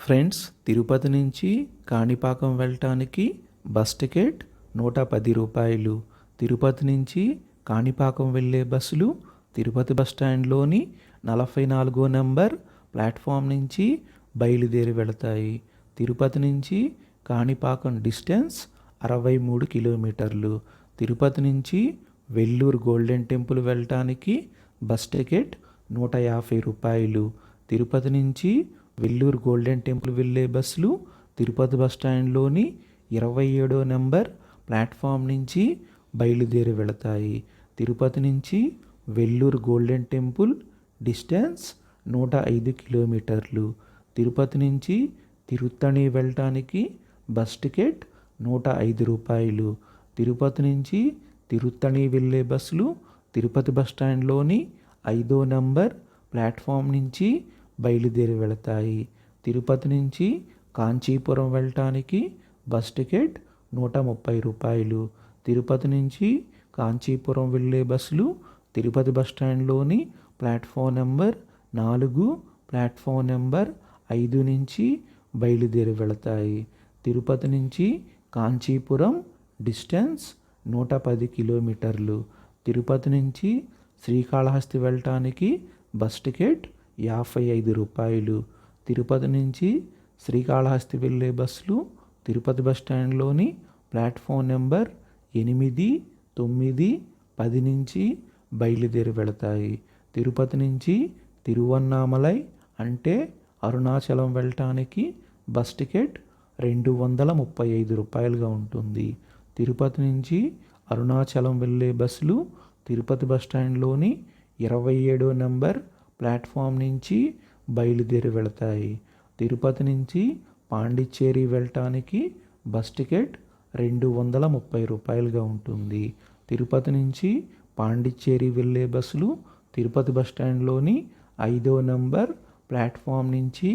Friends, Tirupati నుంచి కాణిపాకం వెళ్ళటానికి bus ticket 110 రూపాయలు. తిరుపతి నుంచి కాణిపాకం వెళ్ళే బస్సులు తిరుపతి బస్ స్టాండ్లోని 44వ నెంబర్ ప్లాట్ఫామ్ నుంచి బయలుదేరి వెళతాయి. తిరుపతి నుంచి కాణిపాకం డిస్టెన్స్ 63 కిలోమీటర్లు. తిరుపతి నుంచి వెల్లూరు గోల్డెన్ టెంపుల్ వెళ్ళటానికి బస్ టికెట్ 150 రూపాయలు. తిరుపతి నుంచి వెల్లూరు గోల్డెన్ టెంపుల్ వెళ్ళే బస్సులు తిరుపతి బస్ స్టాండ్లోని 27వ నెంబర్ ప్లాట్ఫామ్ నుంచి బయలుదేరి వెళతాయి. తిరుపతి నుంచి వెల్లూరు గోల్డెన్ టెంపుల్ డిస్టెన్స్ 105 కిలోమీటర్లు. తిరుపతి నుంచి తిరుత్తణి వెళ్ళటానికి బస్ టికెట్ 105 రూపాయలు. తిరుపతి నుంచి తిరుత్తణి వెళ్ళే బస్సులు తిరుపతి బస్ స్టాండ్లోని 5వ నెంబర్ ప్లాట్ఫామ్ నుంచి బయలుదేరి వెళతాయి. తిరుపతి నుంచి కాంచీపురం వెళ్ళటానికి బస్ టికెట్ 130 రూపాయలు. తిరుపతి నుంచి కాంచీపురం వెళ్ళే బస్సులు తిరుపతి బస్ స్టాండ్లోని ప్లాట్ఫామ్ నెంబర్ 4, ప్లాట్ఫామ్ నెంబర్ 5 నుంచి బయలుదేరి వెళతాయి. తిరుపతి నుంచి కాంచీపురం డిస్టెన్స్ 110 కిలోమీటర్లు. తిరుపతి నుంచి శ్రీకాళహస్తి వెళ్ళటానికి బస్ టికెట్ 55 రూపాయలు. తిరుపతి నుంచి శ్రీకాళహస్తి వెళ్ళే బస్సులు తిరుపతి బస్ స్టాండ్లోని ప్లాట్ఫామ్ నెంబర్ 8, 9, 10 నుంచి బయలుదేరి వెళతాయి. తిరుపతి నుంచి తిరువన్నామలై అంటే అరుణాచలం వెళ్ళటానికి బస్ టికెట్ 235 రూపాయలుగా ఉంటుంది. తిరుపతి నుంచి అరుణాచలం వెళ్ళే బస్సులు తిరుపతి బస్ స్టాండ్లోని 27వ నెంబర్ ప్లాట్ఫామ్ నుంచి బయలుదేరి వెళతాయి. తిరుపతి నుంచి పాండిచ్చేరి వెళ్ళటానికి బస్ టికెట్ 230 రూపాయలుగా ఉంటుంది. తిరుపతి నుంచి పాండిచ్చేరి వెళ్ళే బస్సులు తిరుపతి బస్ స్టాండ్లోని 5వ నెంబర్ ప్లాట్ఫామ్ నుంచి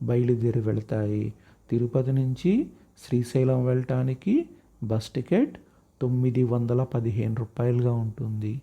బయలుదేరి వెళతాయి. తిరుపతి నుంచి శ్రీశైలం వెళ్ళటానికి బస్ టికెట్ 915 రూపాయలుగా ఉంటుంది.